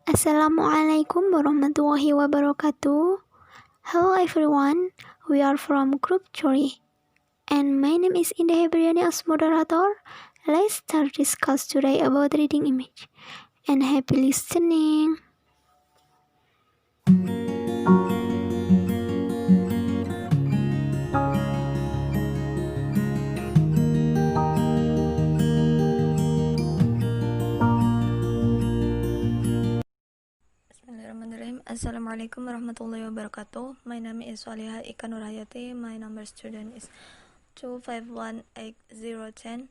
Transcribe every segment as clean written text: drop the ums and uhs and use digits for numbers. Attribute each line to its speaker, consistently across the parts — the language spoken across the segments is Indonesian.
Speaker 1: Assalamu'alaikum warahmatullahi wabarakatuh. Hello everyone, we are from Group 3 and my name is Indah Epriyani as moderator. Let's start discuss today about reading image and happy listening.
Speaker 2: Bismillahirrahmanirrahim. Assalamualaikum warahmatullahi wabarakatuh. My name is Sholikha Ika My number student is 2518010.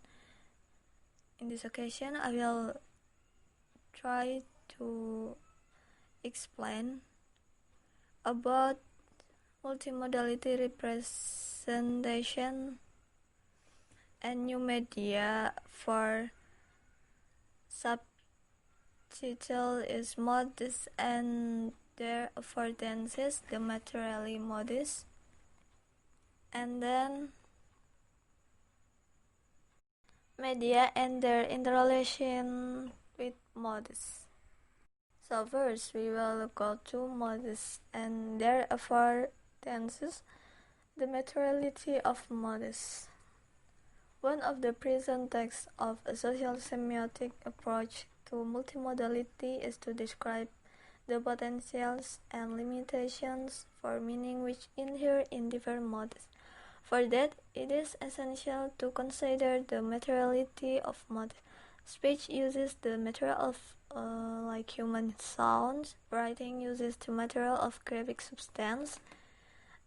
Speaker 2: In this occasion, I will try to explain about multimodality representation and new media for subtitle is modest and their affordances, the materially modest, and then media and their interrelation with modest. So first we will go to modest and their affordances, the materiality of modest. One of the present texts of a social semiotic approach to multimodality is to describe the potentials and limitations for meaning which inhere in different modes. For that, it is essential to consider the materiality of modes. Speech uses the material of like human sounds. Writing uses the material of graphic substance.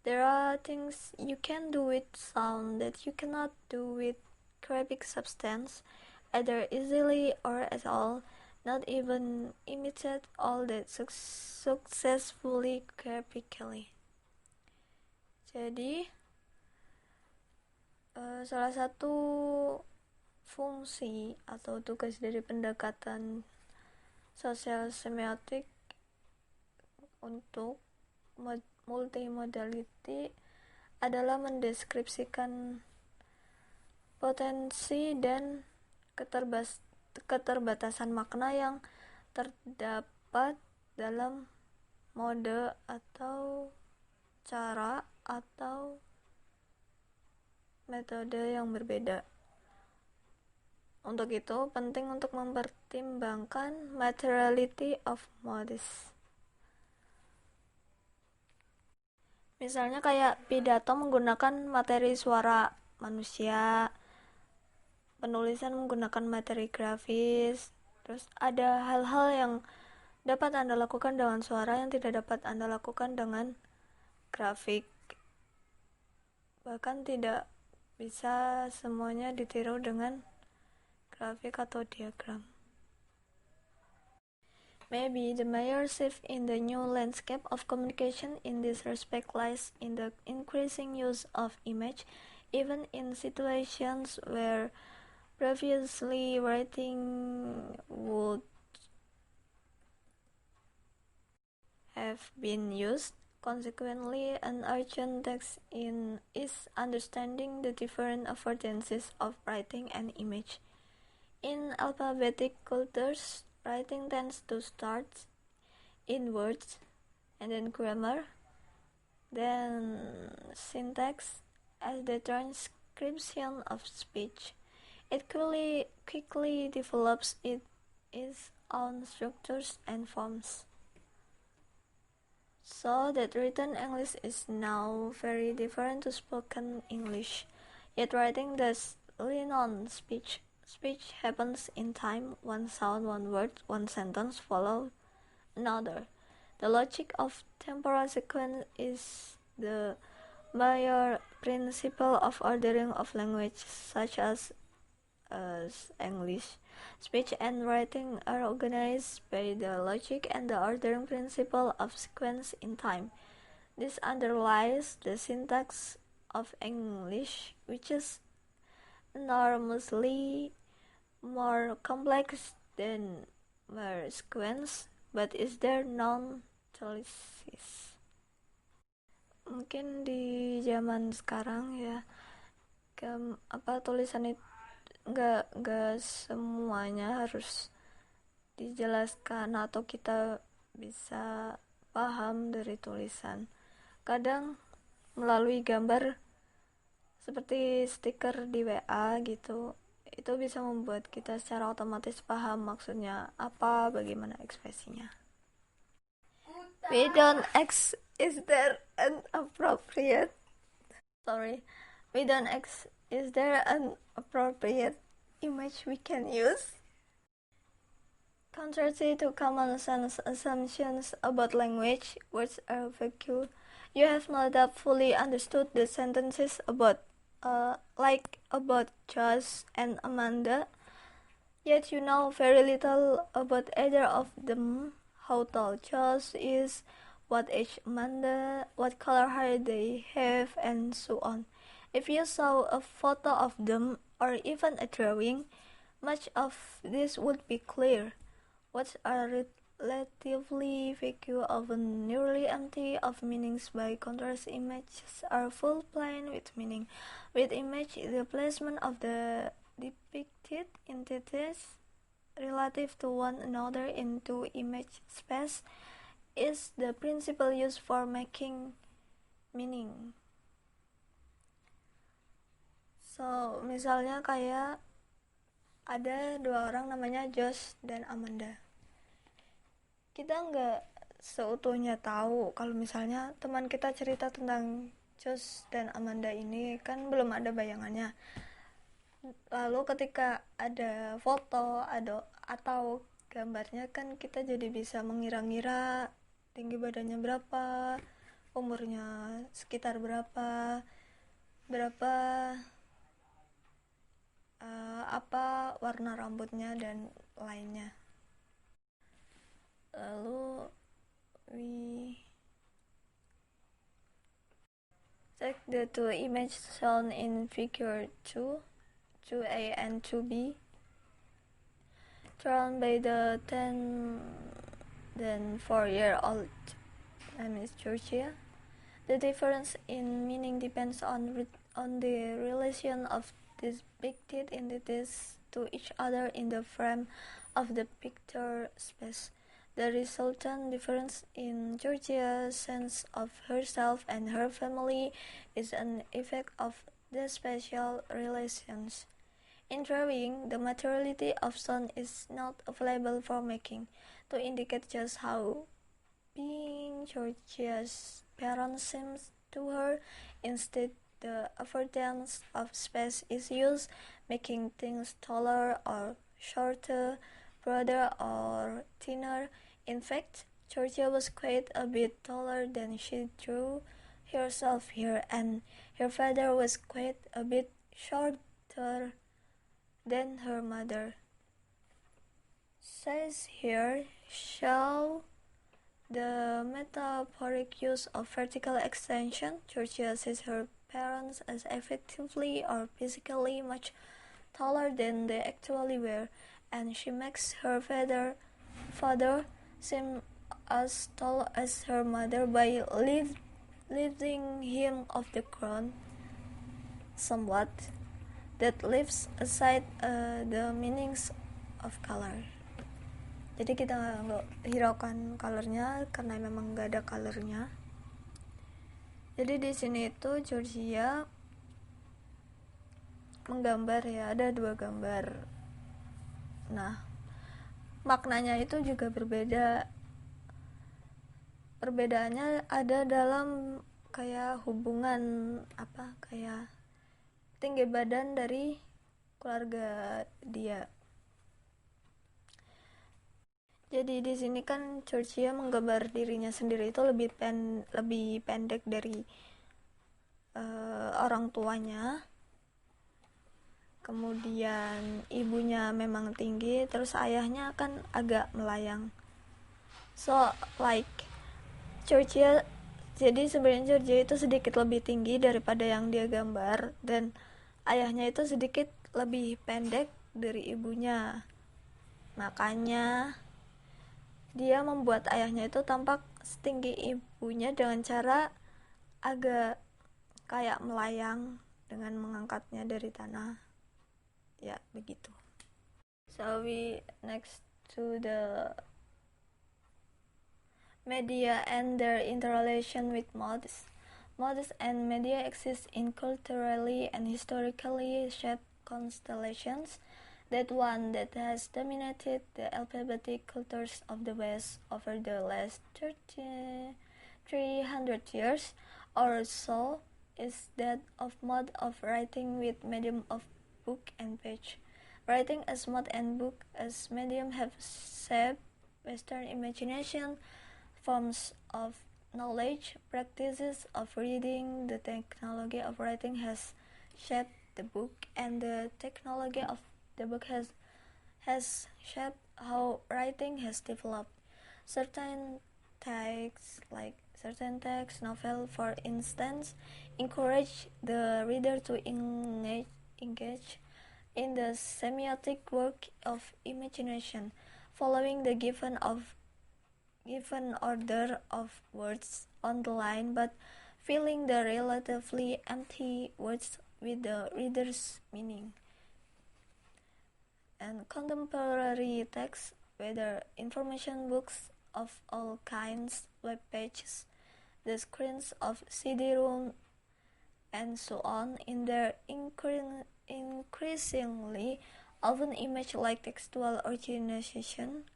Speaker 2: There are things you can do with sound that you cannot do with graphic substance, either easily or at all, not even imitate all that successfully graphically. Jadi, salah satu fungsi atau tugas dari pendekatan sosial semiotik untuk multimodality adalah mendeskripsikan potensi dan keterbatasan makna yang terdapat dalam mode atau cara atau metode yang berbeda. Untuk itu, penting untuk mempertimbangkan materiality of modes. Misalnya kayak pidato menggunakan materi suara manusia, penulisan menggunakan materi grafis, terus ada hal-hal yang dapat Anda lakukan dengan suara yang tidak dapat Anda lakukan dengan grafik. Bahkan tidak bisa semuanya ditiru dengan grafik atau diagram. Maybe the major shift in the new landscape of communication in this respect lies in the increasing use of image, even in situations where previously writing would have been used. Consequently, an urgent task is understanding the different affordances of writing and image. In alphabetic cultures, writing tends to start in words, and then grammar, then syntax as the transcription of speech. It quickly develops its own structures and forms. So that written English is now very different to spoken English. Yet writing does lean on speech. Speech happens in time, one sound, one word, one sentence follows another. The logic of temporal sequence is the major principle of ordering of language, such as English. Speech and writing are organized by the logic and the ordering principle of sequence in time. This underlies the syntax of English, which is enormously more complex than mere sequence, but is there non-thesis. Mungkin di zaman sekarang ya, tulisan itu nggak semuanya harus dijelaskan atau kita bisa paham dari tulisan. Kadang melalui gambar seperti stiker di WA gitu, itu bisa membuat kita secara otomatis paham maksudnya apa, bagaimana ekspresinya. We don't ask is there an appropriate is there an appropriate image we can use? Contrary to common sense assumptions about language, words are vague. You have not fully understood the sentences about about Josh and Amanda, yet you know very little about either of them. How tall Josh is, what age Amanda, what color hair they have, and so on. If you saw a photo of them, or even a drawing, much of this would be clear. Words are relatively vague, often nearly empty of meanings. By contrast, images are full, plain with meaning. With image, the placement of the depicted entities relative to one another into image space is the principal use for making meaning. So, misalnya kayak ada dua orang namanya Josh dan Amanda. Kita nggak seutuhnya tahu kalau misalnya teman kita cerita tentang Josh dan Amanda ini, kan belum ada bayangannya. Lalu ketika ada foto atau gambarnya, kan kita jadi bisa mengira-ngira tinggi badannya berapa, umurnya sekitar berapa apa warna rambutnya dan lainnya. Lalu we take the two images shown in figure 2a and 2b, drawn by the 10 then 4-year-old name is Georgia. The difference in meaning depends on the relation of these depicted entities to each other in the frame of the picture space. The resultant difference in Georgia's sense of herself and her family is an effect of the spatial relations. In drawing, the materiality of sound is not available for making, to indicate just how being Georgia's parents seems to her. Instead, the avoidance of space is used, making things taller or shorter, broader or thinner. In fact, Georgia was quite a bit taller than she drew herself here, and her father was quite a bit shorter than her mother. Says here, show the metaphoric use of vertical extension. Georgia sees her parents as effectively or physically much taller than they actually were, and she makes her father seem as tall as her mother by lifting him off the ground somewhat. That leaves aside the meanings of color. Jadi kita nggak hiraukan colornya karena memang nggak ada colornya. Jadi di sini itu Georgia menggambar ya, ada dua gambar. Nah, maknanya itu juga berbeda. Perbedaannya ada dalam kayak hubungan kayak tinggi badan dari keluarga dia. Jadi di sini kan Georgia menggambar dirinya sendiri itu lebih pendek dari orang tuanya. Kemudian ibunya memang tinggi, terus ayahnya kan agak melayang. So like Georgia, jadi sebenarnya Georgia itu sedikit lebih tinggi daripada yang dia gambar, dan ayahnya itu sedikit lebih pendek dari ibunya. Makanya dia membuat ayahnya itu tampak setinggi ibunya dengan cara agak kayak melayang dengan mengangkatnya dari tanah. Ya, begitu. So we next to the media and their interrelation with modes. Modes and media exist in culturally and historically shaped constellations. That one that has dominated the alphabetic cultures of the West over the last 300 years or so is that of mode of writing with medium of book and page. Writing as mode and book as medium have shaped Western imagination, forms of knowledge, practices of reading. The technology of writing has shaped the book, and the technology of the book has shaped how writing has developed. Certain text, novel, for instance, encourage the reader to engage in the semiotic work of imagination, following the given order of words on the line, but filling the relatively empty words with the reader's meaning. And contemporary texts, whether information books of all kinds, web pages, the screens of CD-ROM, and so on, in their increasingly often image-like textual organization,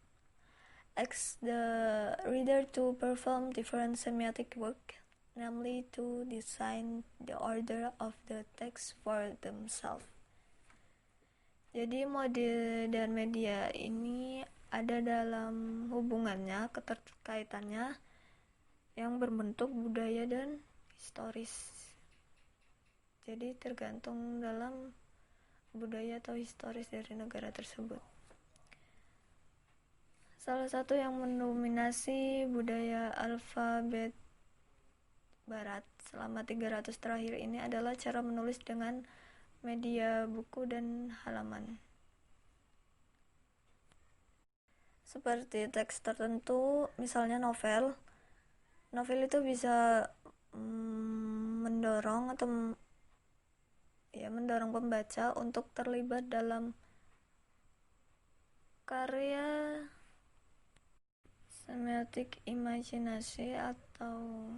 Speaker 2: asks the reader to perform different semiotic work, namely to design the order of the text for themselves. Jadi mode dan media ini ada dalam hubungannya, keterkaitannya yang berbentuk budaya dan historis. Jadi tergantung dalam budaya atau historis dari negara tersebut. Salah satu yang mendominasi budaya alfabet barat selama 300 terakhir ini adalah cara menulis dengan media buku dan halaman. Seperti teks tertentu, misalnya novel. Novel itu bisa mendorong pembaca untuk terlibat dalam karya semiotik imajinasi atau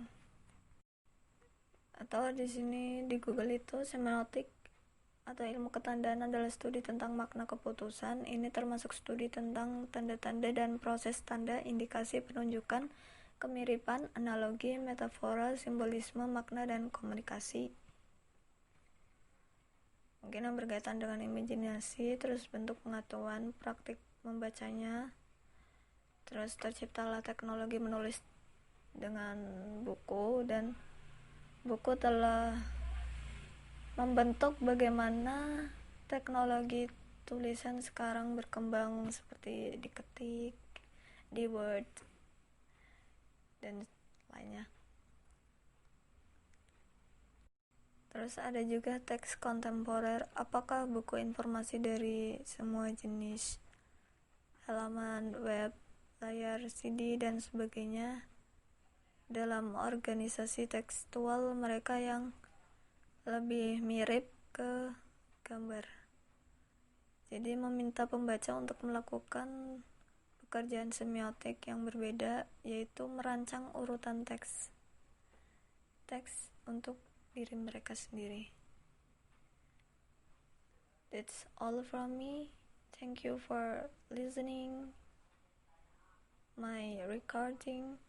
Speaker 2: di sini di Google itu semiotik atau ilmu ketandaan adalah studi tentang makna keputusan. Ini termasuk studi tentang tanda-tanda dan proses tanda, indikasi, penunjukan, kemiripan, analogi, metafora, simbolisme, makna, dan komunikasi. Mungkin yang berkaitan dengan imajinasi, terus bentuk pengetahuan, praktik membacanya, terus terciptalah teknologi menulis dengan buku, dan buku telah membentuk bagaimana teknologi tulisan sekarang berkembang, seperti diketik, di Word, dan lainnya. Terus ada juga teks kontemporer. Apakah buku informasi dari semua jenis, halaman web, layar CD, dan sebagainya, dalam organisasi tekstual mereka yang lebih mirip ke gambar. Jadi meminta pembaca untuk melakukan pekerjaan semiotik yang berbeda, yaitu merancang urutan teks untuk diri mereka sendiri. That's all from me. Thank you for listening my recording,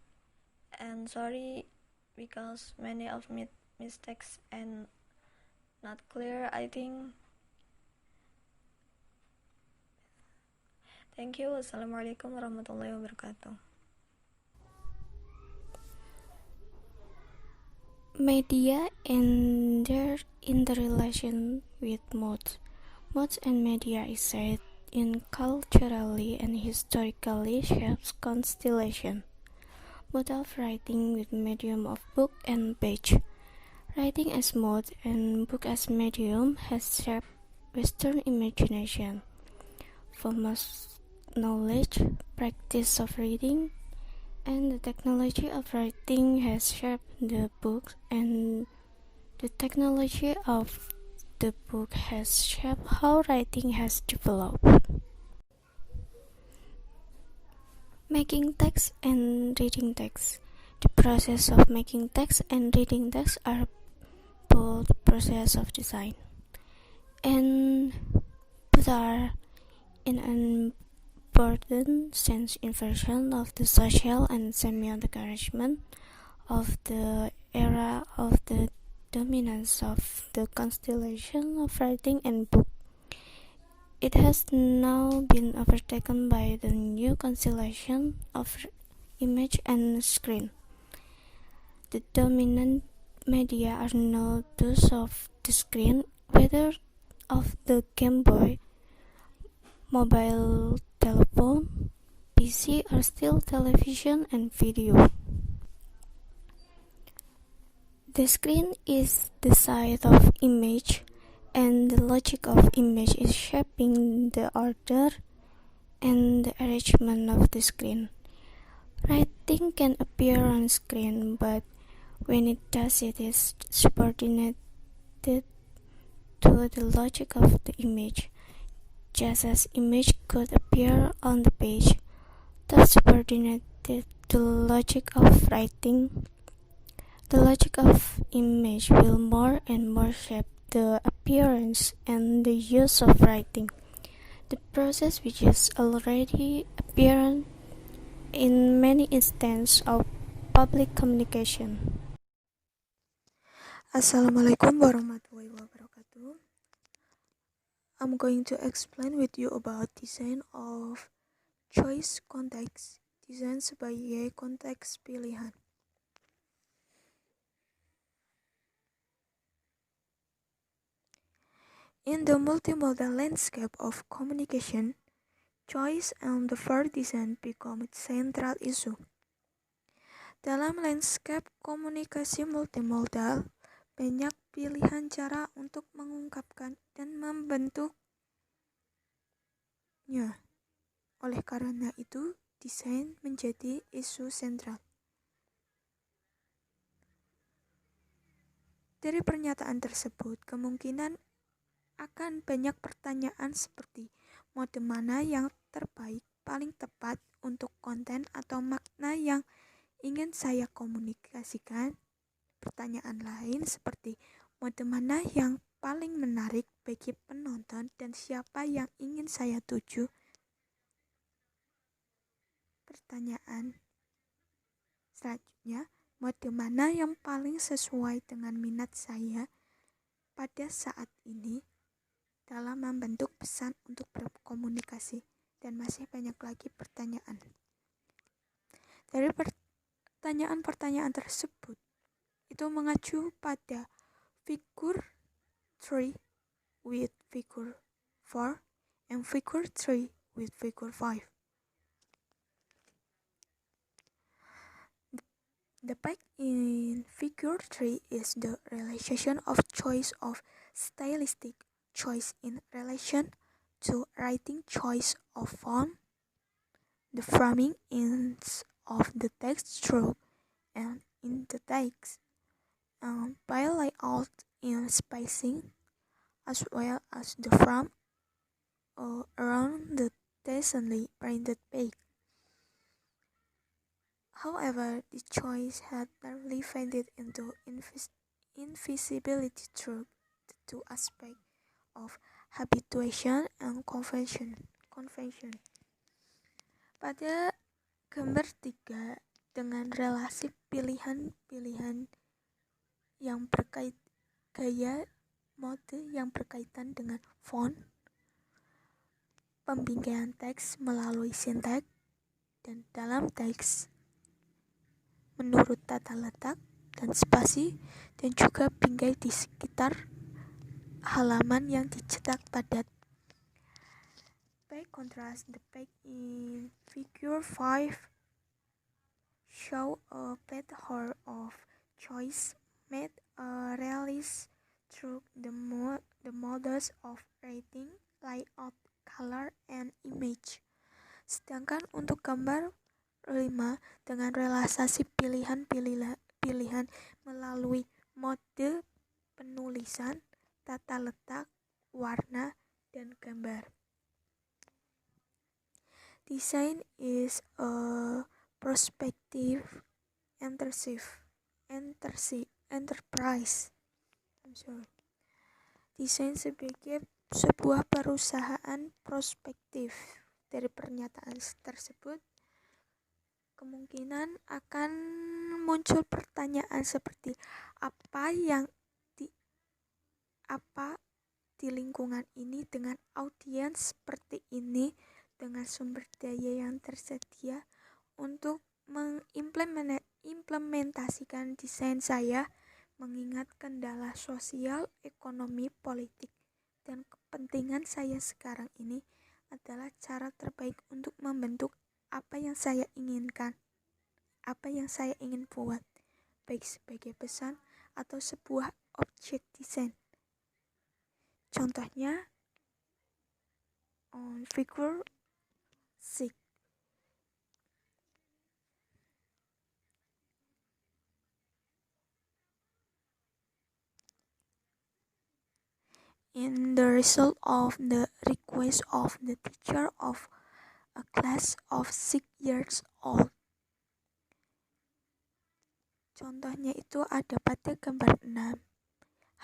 Speaker 2: and sorry because many of mistakes and not clear, I think. Thank you. Assalamualaikum warahmatullahi wabarakatuh.
Speaker 1: Media and their interrelation with modes. Modes and media is said in culturally and historically shapes constellation. Mode of writing with medium of book and page. Writing as mode and book as medium has shaped Western imagination. Forms knowledge, practice of reading, and the technology of writing has shaped the book, and the technology of the book has shaped how writing has developed.
Speaker 3: Making text and reading text. The process of making text and reading text are both process of design, and both are in an important sense inversion of the social and semiotic arrangement of the era of the dominance of the constellation of writing and book. It has now been overtaken by the new constellation of image and screen. The dominant media are now those of the screen, whether of the Game Boy, mobile telephone, PC, or still television and video. The screen is the side of image, and the logic of image is shaping the order and the arrangement of the screen. Writing can appear on screen, but when it does, it is subordinated to the logic of the image, just as image could appear on the page, thus subordinated to the logic of writing. The logic of image will more and more shape the appearance and the use of writing, the process which is already apparent in many instances of public communication.
Speaker 4: Assalamualaikum warahmatullahi wabarakatuh. I'm going to explain with you about design of choice konteks. Desain sebagai konteks pilihan. In the multimodal landscape of communication, choice and the fair design become a central issue. Dalam landscape komunikasi multimodal, banyak pilihan cara untuk mengungkapkan dan membentuknya. Oleh karena itu, desain menjadi isu sentral. Dari pernyataan tersebut, kemungkinan akan banyak pertanyaan seperti mode mana yang terbaik, paling tepat untuk konten atau makna yang ingin saya komunikasikan. Pertanyaan lain seperti mode mana yang paling menarik bagi penonton dan siapa yang ingin saya tuju. Pertanyaan selanjutnya, mode mana yang paling sesuai dengan minat saya pada saat ini dalam membentuk pesan untuk berkomunikasi, dan masih banyak lagi pertanyaan. Dari pertanyaan-pertanyaan tersebut, itu mengacu pada figure 3 with figure 4 and figure 3 with figure 5. The fact in figure 3 is the realization of choice of stylistic choice in relation to writing choice of font, the framing ends of the text stroke and in the text, by layout and spacing, as well as the frame around the decently printed page. However, the choice had nearly faded into invisibility through the two aspects of habituation and convention. Pada gambar 3, dengan relasi pilihan-pilihan yang gaya mode yang berkaitan dengan font, pembingkaian teks melalui sinteks, dan dalam teks menurut tata letak dan spasi, dan juga bingkai di sekitar halaman yang dicetak padat. By contrast, the page in figure 5 show a pattern of choice made a realist through the modes of writing, layout, color, and image. Sedangkan untuk gambar 5, dengan realisasi pilihan melalui mode penulisan, tata letak, warna, dan gambar. Design is a prospective enterprise. Desain sebagai sebuah perusahaan prospektif. Dari pernyataan tersebut, kemungkinan akan muncul pertanyaan seperti apa di lingkungan ini dengan audiens seperti ini, dengan sumber daya yang tersedia untuk mengimplementasikan desain saya, mengingat kendala sosial, ekonomi, politik, dan kepentingan saya sekarang ini adalah cara terbaik untuk membentuk apa yang saya inginkan, apa yang saya ingin buat, baik sebagai pesan atau sebuah objek desain. Contohnya, figure 6. In the result of the request of the teacher of a class of 6 years old. Contohnya itu ada pada gambar 6.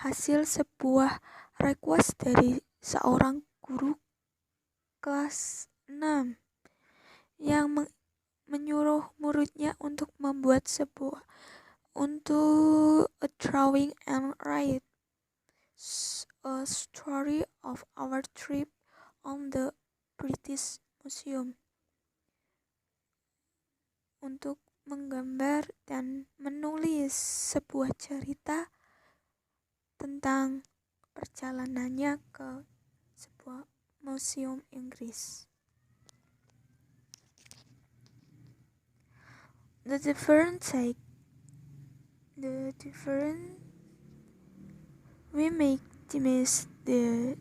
Speaker 4: Hasil sebuah request dari seorang guru kelas 6 yang menyuruh muridnya untuk membuat a drawing and write a story of our trip on the British Museum, untuk menggambar dan menulis sebuah cerita tentang perjalanannya ke sebuah museum Inggris. We make the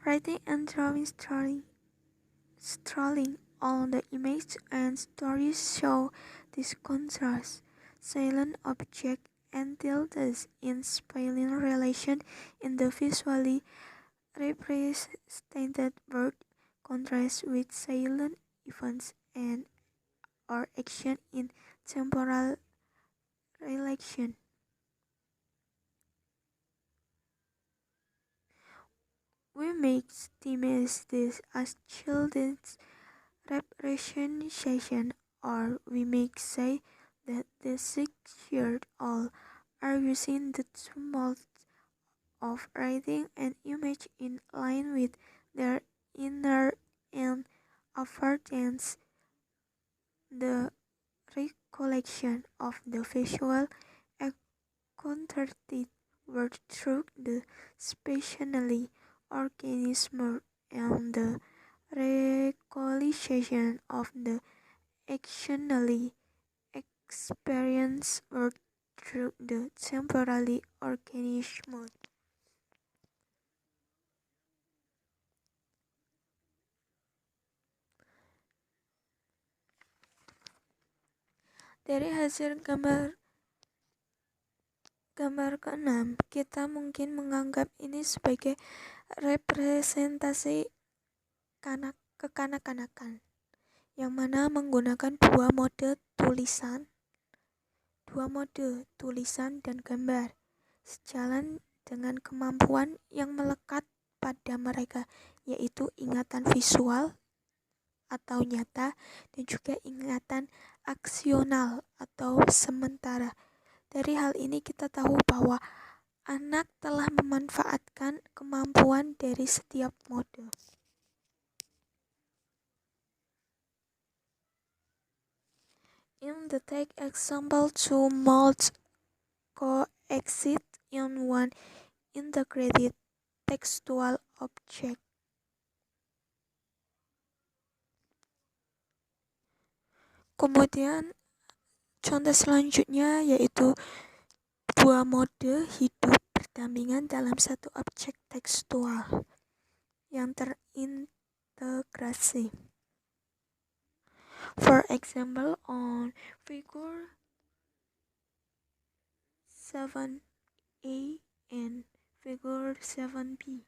Speaker 4: writing and drawing strolling on the image and stories show this contrast. Silent object until this in spelling relation in the visually represented word contrast with silent events and or action in temporal relation. We make this as children's representation, or we make say that the 6-year-old are using the tools of writing an image in line with their inner and affords the recollection of the visual encountered word through the spatially organism and the recollection of the actionally experienced word through the temporally organism. Dari hasil gambar ke-6, kita mungkin menganggap ini sebagai representasi kekanak-kanakan, yang mana menggunakan dua mode tulisan dan gambar, sejalan dengan kemampuan yang melekat pada mereka, yaitu ingatan visual atau nyata dan juga ingatan aksional atau sementara. Dari hal ini kita tahu bahwa anak telah memanfaatkan kemampuan dari setiap mode. In the take example, two modes coexist in one integrated textual object. Kemudian contoh selanjutnya yaitu dua mode hidup berdampingan dalam satu objek tekstual yang terintegrasi. For example, on figure 7a in Figure 7b.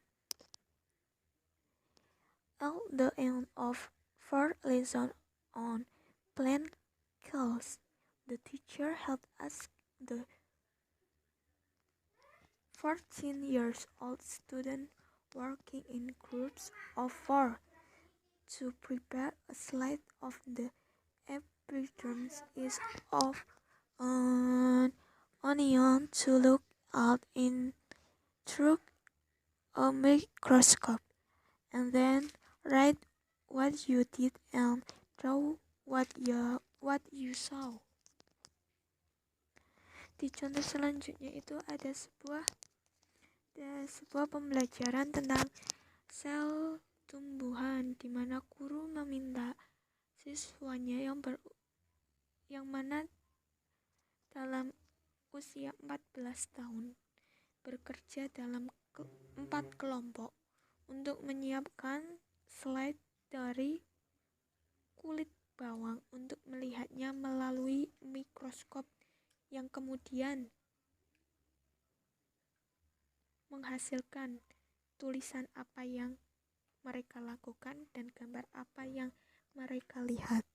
Speaker 4: At the end of 4 lessons on plant cells, the teacher had asked the 14-year-old student working in groups of 4 to prepare a slide of the epidermis of an onion to look at in through a microscope, and then write what you did and draw what you saw. Di contoh selanjutnya itu ada sebuah pembelajaran tentang sel tumbuhan, di mana guru meminta siswanya yang mana dalam usia 14 tahun bekerja dalam 4 kelompok untuk menyiapkan slide dari kulit bawang untuk melihatnya melalui mikroskop yang kemudian menghasilkan tulisan apa yang mereka lakukan dan gambar apa yang mereka lihat.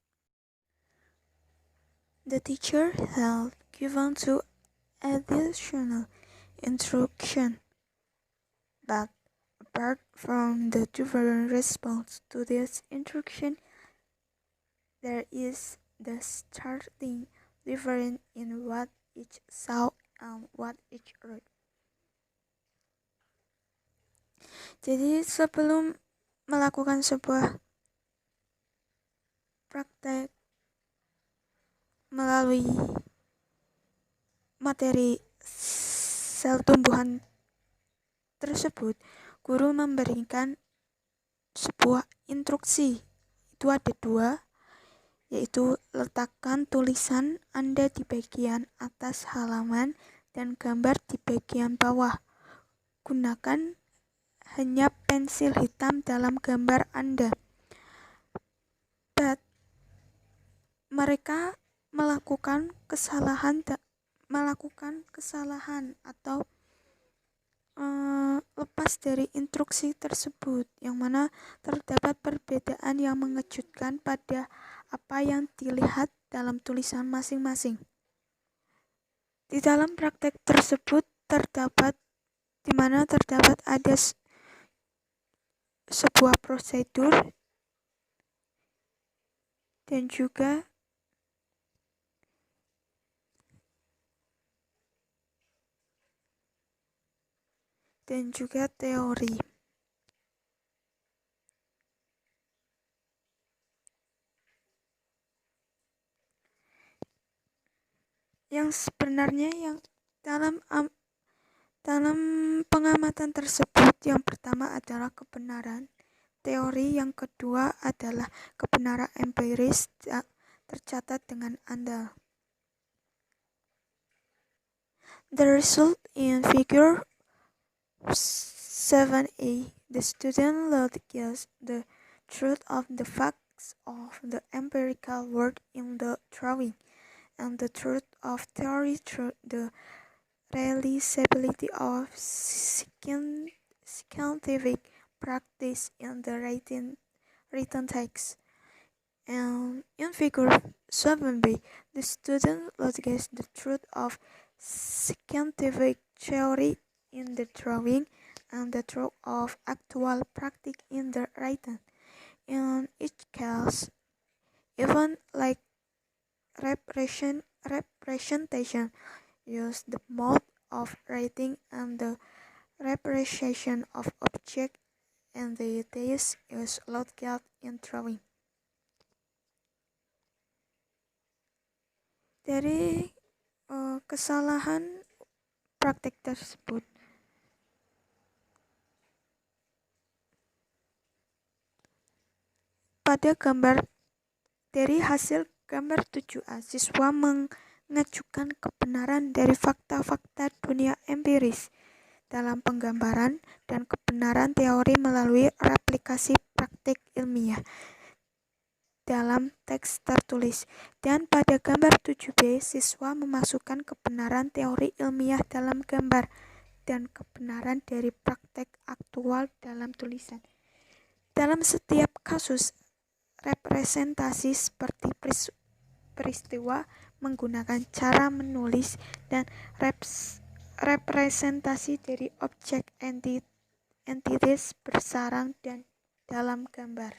Speaker 4: The teacher had given 2 additional instructions, but apart from the different response to this instruction, there is the starting difference in what each saw and what each wrote. Jadi sebelum melakukan sebuah praktek melalui materi sel tumbuhan tersebut, guru memberikan sebuah instruksi. Itu ada 2, yaitu letakkan tulisan Anda di bagian atas halaman dan gambar di bagian bawah. Gunakan hanya pensil hitam dalam gambar Anda. But mereka melakukan kesalahan atau lepas dari instruksi tersebut, yang mana terdapat perbedaan yang mengejutkan pada apa yang dilihat dalam tulisan masing-masing. Di dalam praktek tersebut terdapat ada sebuah prosedur dan juga teori. Yang sebenarnya yang dalam pengamatan tersebut, yang pertama adalah kebenaran teori, yang kedua adalah kebenaran empiris tercatat dengan andal. The result in figure 7a, the student learned the truth of the facts of the empirical world in the drawing, and the truth of theory through the realizability of scientific practice in the written text. And in figure 7b, the student learned the truth of scientific theory in the drawing and the truth of actual practice in the writing. In each case, even like representation, use the mode of writing and the representation of object and the details is located in drawing. Dari kesalahan praktek tersebut, pada gambar dari hasil gambar 7a, siswa mengajukan kebenaran dari fakta-fakta dunia empiris dalam penggambaran dan kebenaran teori melalui replikasi praktik ilmiah dalam teks tertulis. Dan pada gambar 7b, siswa memasukkan kebenaran teori ilmiah dalam gambar dan kebenaran dari praktek aktual dalam tulisan. Dalam setiap kasus, representasi seperti peristiwa menggunakan cara menulis dan representasi dari objek entitas bersarang dan dalam gambar.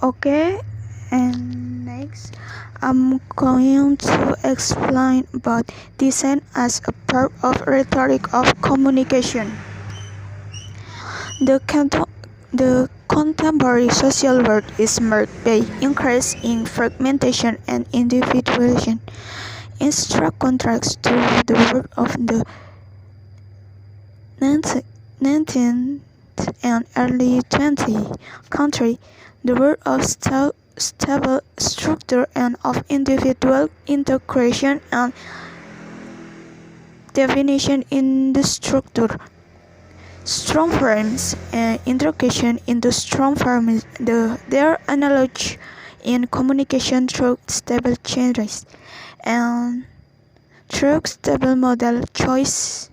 Speaker 4: Okay, and next I'm going to explain about design as a part of rhetoric of communication. The contemporary social world is marked by increase in fragmentation and individualization, in stark contrast to the world of the 19th and early 20th century. The world of stable structure and of individual integration and definition in the structure. Strong forms and integration into strong forms. Their analogy in communication through stable changes and through stable model choice.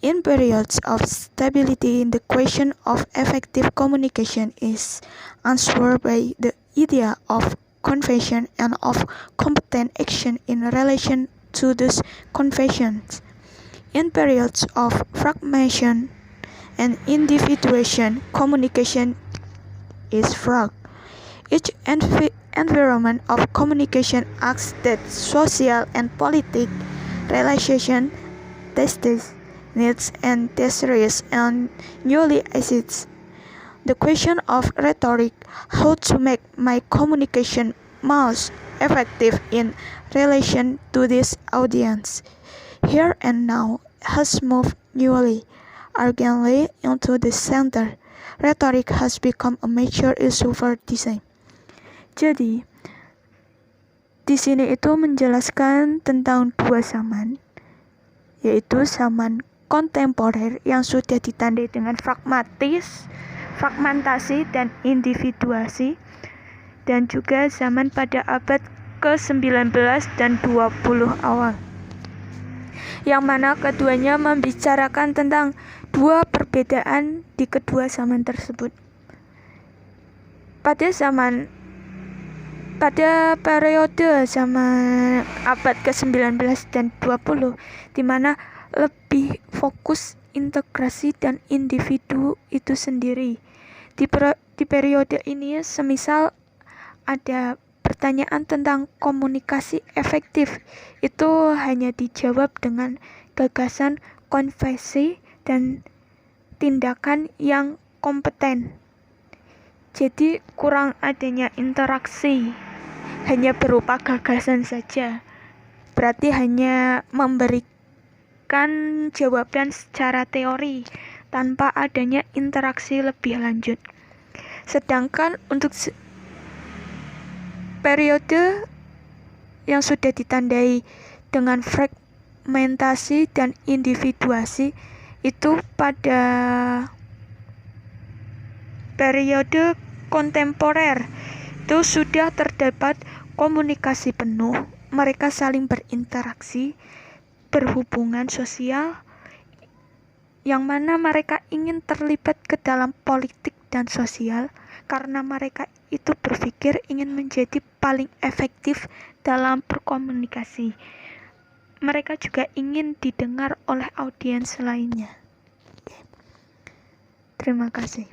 Speaker 4: In periods of stability, the question of effective communication is answered by the idea of confession and of competent action in relation to those confessions. In periods of fragmentation and individuation, communication is fraught. Each environment of communication asks that social and political relations, tastes, needs and desires and newly exists. The question of rhetoric, how to make my communication most effective in relation to this audience, here and now, has moved newly, urgently into the center. Rhetoric has become a major issue for design. Jadi, di sini itu menjelaskan tentang dua zaman, yaitu zaman kontemporer yang sudah ditandai dengan fragmentasi dan individuasi, dan juga zaman pada abad ke-19 dan 20 awal, yang mana keduanya membicarakan tentang dua perbedaan di kedua zaman tersebut. Pada periode zaman abad ke-19 dan 20, di mana lebih fokus integrasi dan individu itu sendiri. Di periode ini, semisal ada pertanyaan tentang komunikasi efektif, itu hanya dijawab dengan gagasan, konvensi, dan tindakan yang kompeten. Jadi kurang adanya interaksi, hanya berupa gagasan saja. Berarti hanya memberikan jawaban secara teori tanpa adanya interaksi lebih lanjut. Sedangkan untuk periode yang sudah ditandai dengan fragmentasi dan individuasi, itu pada periode kontemporer itu sudah terdapat komunikasi penuh. Mereka saling berinteraksi, berhubungan sosial, yang mana mereka ingin terlibat ke dalam politik dan sosial karena mereka itu berpikir ingin menjadi paling efektif dalam berkomunikasi. Mereka juga ingin didengar oleh audiens lainnya. Terima kasih.